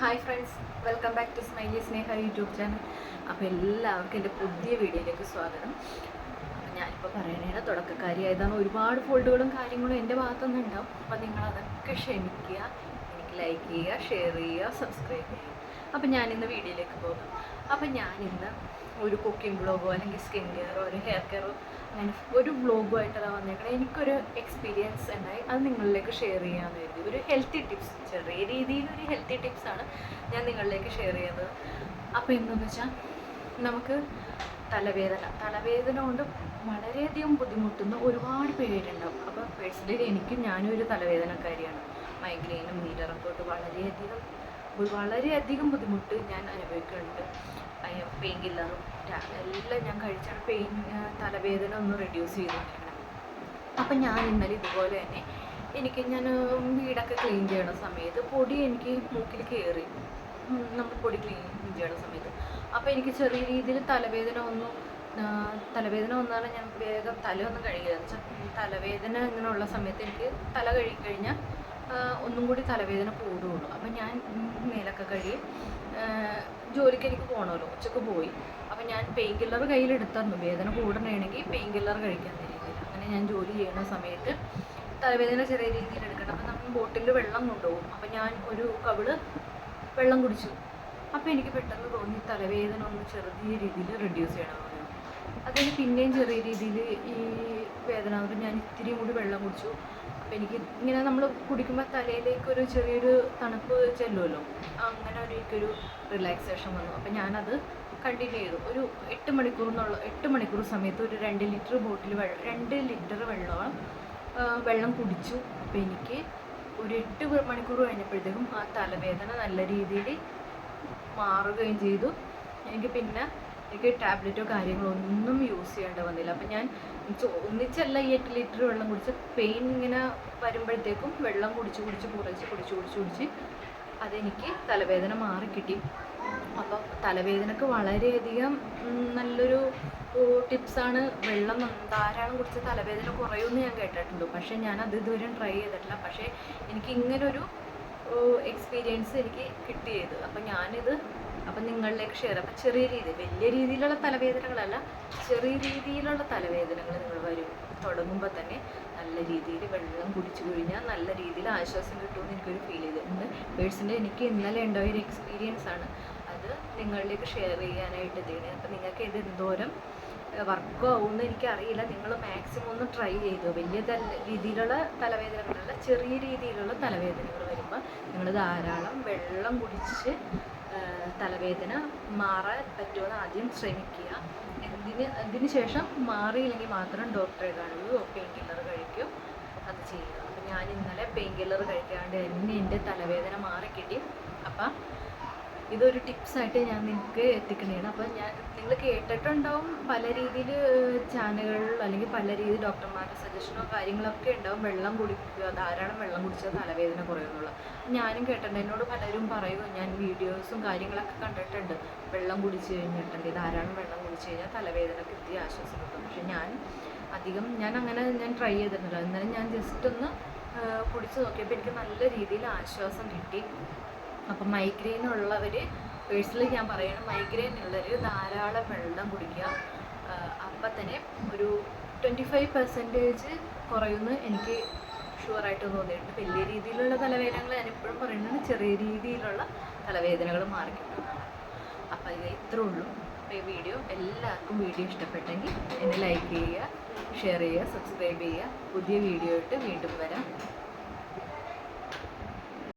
Hi friends, welcome back to smiley Sneha YouTube channel. അപ്പോൾ എല്ലാവർക്കും എൻ്റെ പുതിയ വീഡിയോയിലേക്ക് സ്വാഗതം. അപ്പോൾ ഞാനിപ്പോൾ പറയണേണ് തുടക്കക്കാരിയായതാണ്. ഒരുപാട് ഫോൾഡുകളും കാര്യങ്ങളും എൻ്റെ ഭാഗത്തുനിന്ന് ഉണ്ടാവും. അപ്പോൾ നിങ്ങളതൊക്കെ ക്ഷമിക്കുക, എനിക്ക് ലൈക്ക് ചെയ്യുക, ഷെയർ ചെയ്യുക, സബ്സ്ക്രൈബ് ചെയ്യുക. അപ്പോൾ ഞാനിന്ന് വീഡിയോയിലേക്ക് പോകും. അപ്പോൾ ഞാനിന്ന് ഒരു കുക്കിംഗ് വ്ളോഗോ അല്ലെങ്കിൽ സ്കിൻ കെയറോ ഒരു ഹെയർ കെയറോ അങ്ങനെ ഒരു വ്ളോഗുമായിട്ടാണ് വന്നേക്കുന്നത്. എനിക്കൊരു എക്സ്പീരിയൻസ് ഉണ്ടായി, അത് നിങ്ങളിലേക്ക് ഷെയർ ചെയ്യാമെന്ന് കരുതി. ഒരു ഹെൽത്തി ടിപ്സ്, ചെറിയ രീതിയിലൊരു ഹെൽത്തി ടിപ്സാണ് ഞാൻ നിങ്ങളിലേക്ക് ഷെയർ ചെയ്യുന്നത്. അപ്പോൾ എന്തെന്ന് വെച്ചാൽ നമുക്ക് തലവേദന കൊണ്ട് വളരെയധികം ബുദ്ധിമുട്ടുന്ന ഒരുപാട് പേരുണ്ടാവും. അപ്പോൾ പേഴ്സണലി ഞാനും ഒരു തലവേദനക്കാരിയാണ്. മൈഗ്രെയിനും നീരിറക്കം തൊട്ട് വളരെയധികം ബുദ്ധിമുട്ട് ഞാൻ അനുഭവിക്കുന്നുണ്ട്. പെയിൻ കില്ലറും എല്ലാം ഞാൻ കഴിച്ചാണ് തലവേദന ഒന്ന് റെഡ്യൂസ് ചെയ്തിരിക്കണം. അപ്പം ഞാൻ ഇന്നലെ ഇതുപോലെ തന്നെ ഞാൻ വീടൊക്കെ ക്ലീൻ ചെയ്യണ സമയത്ത് പൊടി എനിക്ക് മൂക്കിൽ കയറി, നമ്മൾ പൊടി ക്ലീൻ ചെയ്യണ സമയത്ത്. അപ്പോൾ എനിക്ക് ചെറിയ രീതിയിൽ തലവേദന വന്നാണ് ഞാൻ വേഗം തലയൊന്നും കഴുകില്ല. എന്ന് വെച്ചാൽ തലവേദന ഇങ്ങനെയുള്ള സമയത്ത് എനിക്ക് തല കഴുകിക്കഴിഞ്ഞാൽ ഒന്നും കൂടി തലവേദന കൂടുകയുള്ളൂ. അപ്പം ഞാൻ മേലൊക്കെ കഴുകി ജോലിക്ക് എനിക്ക് പോകണമല്ലോ, ഉച്ചക്ക് പോയി. അപ്പം ഞാൻ പെയിൻ കില്ലർ കയ്യിലെടുത്തായിരുന്നു, വേദന കൂടണമെങ്കിൽ പെയിൻ കില്ലർ കഴിക്കാൻ രീതിയിൽ. അങ്ങനെ ഞാൻ ജോലി ചെയ്യുന്ന സമയത്ത് തലവേദന ചെറിയ രീതിയിൽ എടുക്കണം. അപ്പം നമ്മൾ ബോട്ടിൽ വെള്ളം കൊണ്ടുപോകും. അപ്പം ഞാൻ ഒരു കവിള് വെള്ളം കുടിച്ചു. അപ്പോൾ എനിക്ക് പെട്ടെന്ന് തോന്നി തലവേദന ഒന്ന് ചെറിയ രീതിയിൽ റെഡ്യൂസ് ചെയ്യണമെന്ന്. അതിന് പിന്നെയും ചെറിയ രീതിയിൽ ഈ വേദന വന്നപ്പോൾ ഞാൻ ഇത്തിരി കൂടി വെള്ളം കുടിച്ചു. അപ്പോൾ എനിക്ക് ഇങ്ങനെ നമ്മൾ കുടിക്കുമ്പോൾ തലയിലേക്ക് ഒരു ചെറിയൊരു തണുപ്പ് ചെല്ലുമല്ലോ, അങ്ങനെ എനിക്കൊരു റിലാക്സേഷൻ വന്നു. അപ്പോൾ ഞാനത് കണ്ടിന്യൂ ചെയ്തു. ഒരു 8 മണിക്കൂർ സമയത്ത് ഒരു 2 ലിറ്റർ ബോട്ടിൽ 2 ലിറ്റർ വെള്ളം കുടിച്ചു. അപ്പോൾ എനിക്ക് ഒരു 8 മണിക്കൂർ കഴിഞ്ഞപ്പോഴത്തേക്കും ആ തലവേദന നല്ല രീതിയിൽ മാറുകയും ചെയ്തു. എനിക്ക് ടാബ്ലറ്റോ കാര്യങ്ങളോ ഒന്നും യൂസ് ചെയ്യേണ്ടി വന്നില്ല. അപ്പം ഞാൻ ഒന്നിച്ചല്ല ഈ 8 ലിറ്റർ വെള്ളം കുടിച്ച് പെയിൻ ഇങ്ങനെ വരുമ്പോഴത്തേക്കും വെള്ളം കുടിച്ച് അതെനിക്ക് തലവേദന മാറിക്കിട്ടി. അപ്പോൾ തലവേദനക്ക് വളരെയധികം നല്ലൊരു ടിപ്സാണ് വെള്ളം ധാരാളം കുടിച്ച് തലവേദന കുറയുമെന്ന് ഞാൻ കേട്ടിട്ടുണ്ട്. പക്ഷേ ഞാനത് ഇതുവരെ ട്രൈ ചെയ്തിട്ടില്ല. പക്ഷേ എനിക്ക് ഇങ്ങനൊരു എക്സ്പീരിയൻസ് എനിക്ക് കിട്ടിയത്. അപ്പം നിങ്ങളിലേക്ക് ഷെയർ. അപ്പം ചെറിയ രീതിയിൽ, വലിയ രീതിയിലുള്ള തലവേദനകളല്ല, ചെറിയ രീതിയിലുള്ള തലവേദനകൾ നിങ്ങൾ തുടങ്ങുമ്പോൾ തന്നെ നല്ല രീതിയിൽ വെള്ളം കുടിച്ചു കഴിഞ്ഞാൽ നല്ല രീതിയിൽ ആശ്വാസം കിട്ടുമെന്ന് എനിക്കൊരു ഫീൽ ചെയ്തിട്ടുണ്ട്. പേഴ്സണലി എനിക്ക് ഇന്നലെ ഉണ്ടായ ഒരു എക്സ്പീരിയൻസ് ആണ്, അത് നിങ്ങളിലേക്ക് ഷെയർ ചെയ്യാനായിട്ട് ചെയ്യണേ. അപ്പം നിങ്ങൾക്ക് ഇത് എന്തോരം വർക്ക് ആവുമെന്ന് എനിക്കറിയില്ല. നിങ്ങൾ മാക്സിമം ഒന്ന് ട്രൈ ചെയ്തു. വലിയ രീതിയിലുള്ള തലവേദനകളല്ല, ചെറിയ രീതിയിലുള്ള തലവേദനകൾ വരുമ്പോൾ നിങ്ങൾ ധാരാളം വെള്ളം കുടിച്ച് തലവേദന മാറാൻ പറ്റുമെന്ന് ആദ്യം ശ്രമിക്കുക. അതിന് ശേഷം മാറിയില്ലെങ്കിൽ മാത്രം ഡോക്ടറെ കാണുകയോ പെയിൻ കില്ലർ കഴിക്കുകയോ അത് ചെയ്യുക. അപ്പം ഞാൻ ഇന്നലെ പെയിൻ കില്ലർ കഴിക്കാണ്ട് തന്നെ എൻ്റെ തലവേദന മാറിക്കിട്ടി. അപ്പം ഇതൊരു ടിപ്സായിട്ട് ഞാൻ നിങ്ങൾക്ക് എത്തിക്കണേണ്. അപ്പം നിങ്ങൾ കേട്ടിട്ടുണ്ടാവും പല രീതിയിൽ ചാനലുകളിൽ, അല്ലെങ്കിൽ പല രീതിയിൽ ഡോക്ടർമാരുടെ സജഷനോ കാര്യങ്ങളൊക്കെ ഉണ്ടാവും, വെള്ളം കുടിക്കുക, ധാരാളം വെള്ളം കുടിച്ചാൽ തലവേദന കുറയുന്നുള്ള. ഞാനും കേട്ടിട്ടുണ്ട്, എന്നോട് പലരും പറയുമോ, ഞാൻ വീഡിയോസും കാര്യങ്ങളൊക്കെ കണ്ടിട്ടുണ്ട്, വെള്ളം കുടിച്ച് കഴിഞ്ഞിട്ടുണ്ട്, ധാരാളം വെള്ളം കുടിച്ച് കഴിഞ്ഞാൽ തലവേദനക്ക് എത്തിയ ആശ്വാസം കിട്ടും. പക്ഷെ ഞാൻ ട്രൈ ചെയ്തിട്ടില്ല. എന്നാലും ഞാൻ ജസ്റ്റ് ഒന്ന് കുടിച്ച് നോക്കിയപ്പോൾ എനിക്ക് നല്ല രീതിയിൽ ആശ്വാസം കിട്ടി. അപ്പം മൈഗ്രെയിൻ ഉള്ളവർ, പേഴ്സണലി ഞാൻ പറയണം, മൈഗ്രെയിൻ ഉള്ളവർ ധാരാളം വെള്ളം കുടിക്കുക. അപ്പം തന്നെ ഒരു 25% കുറയുമെന്ന് എനിക്ക് ഷുവറായിട്ട് തോന്നിയിട്ടുണ്ട്. വലിയ രീതിയിലുള്ള തലവേദനകൾ ഞാൻ എപ്പോഴും പറയുന്നത് ചെറിയ രീതിയിലുള്ള തലവേദനകൾ മാറിക്കിട്ടുന്നതാണ്. അപ്പോൾ ഇത് ഇത്രേ ഉള്ളൂ. അപ്പോൾ ഈ എല്ലാവർക്കും വീഡിയോ ഇഷ്ടപ്പെട്ടെങ്കിൽ എന്നെ ലൈക്ക് ചെയ്യുക, ഷെയർ ചെയ്യുക, സബ്സ്ക്രൈബ് ചെയ്യുക. പുതിയ വീഡിയോ ആയിട്ട് വീണ്ടും വരാം.